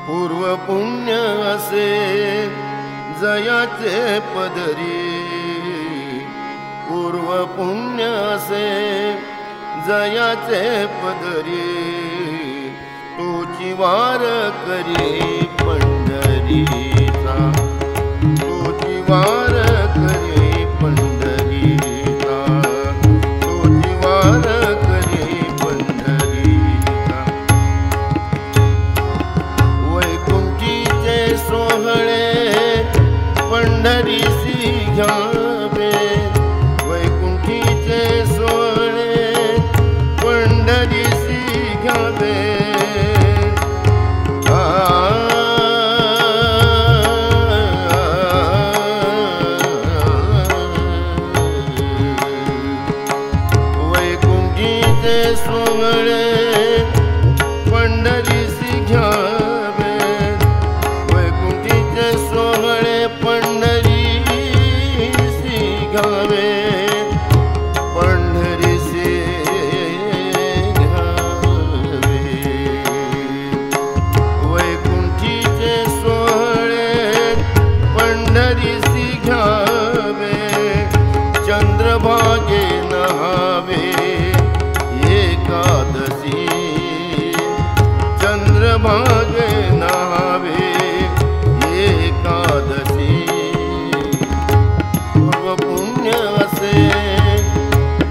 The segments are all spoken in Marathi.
पूर्व पुण्य असे जयाचे पदरी, पूर्व पुण्य असे जयाचे पदरी, तोची वार करी पंढरीचा, तोची वार करी पंढरीचा, तोची वार करी पंढरीचा। वैकुंठीचे सोहळे पंढरीसी घ्यावे, वैकुंठीचे सोहळे पंढरीसी घ्यावे। वैकुंठीचे सोहळे पंढरीसी घ्यावे, वैकुंठीचे सोहळे पंढरीसी घ्यावे, पंढरीसी घ्यावे। वैकुंठीचे सोहळे पंढरीसी घ्यावे, चंद्रभागे नहावे एकादशी, चंद्रभागे नहावे एकादशी। पूर्व पुण्य असे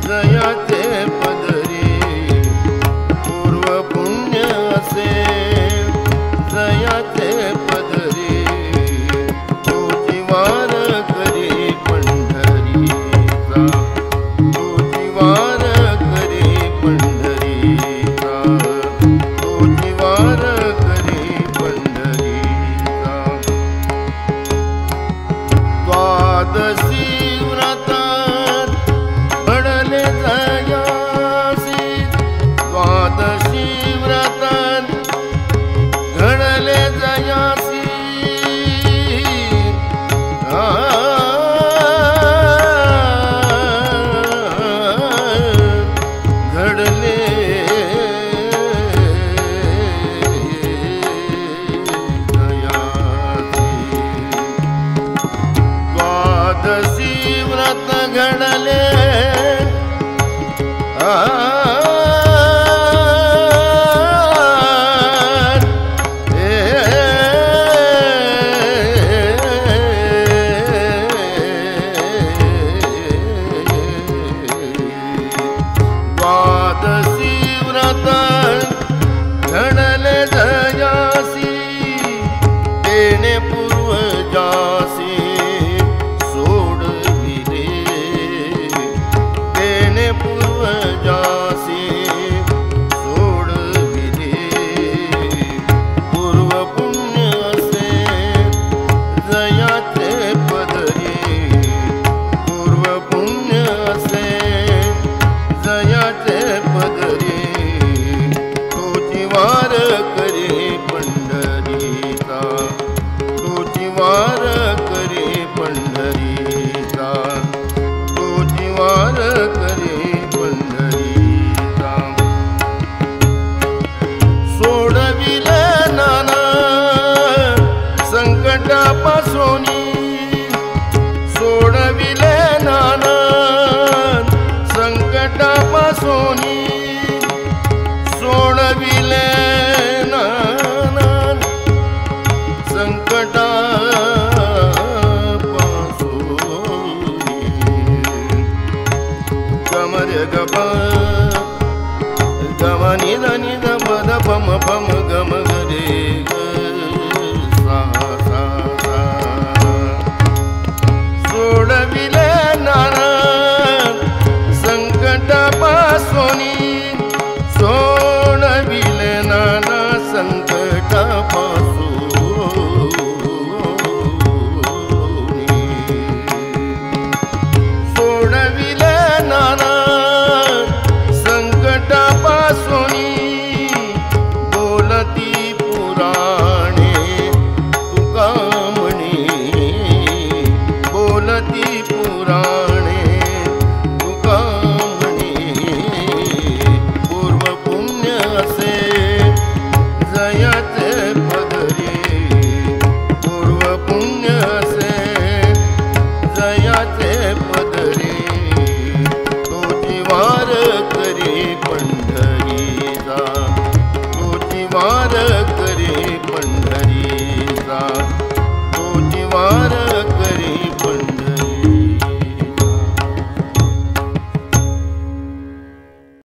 जयाचे पदरी, पूर्व पुण्य असे जयाचे पदरी, तोची वार करी पंढरीचा, तोची वार करी पंढरीचा, तोची वार करी पंढरीचा। द्वादशी व्रतात घडले जयासी, द्वादशी व्रतात घडले जयासी, घडले जयासी। द्वादशी व्रत घडले द्वादशी व्रत घडले जयासी, तेने पूर्वजासी सोडविले, तेने पूर्वजासी सोडविले। पूर्व पुण्य असे जयाचे पदरी, पूर्व पुण्य असे जयाचे पदरी, तोची वार करी पंढरीचा, तोची वार करी पंढरीचा, तोची वार करी पंढरीचा। सोडविले नाना संकटापासोनी, सोडविले नाना संकटापासोनी, सोडविले नाना संकटापासोनी। गमरे गप गमनि దని ద పద పమ పమ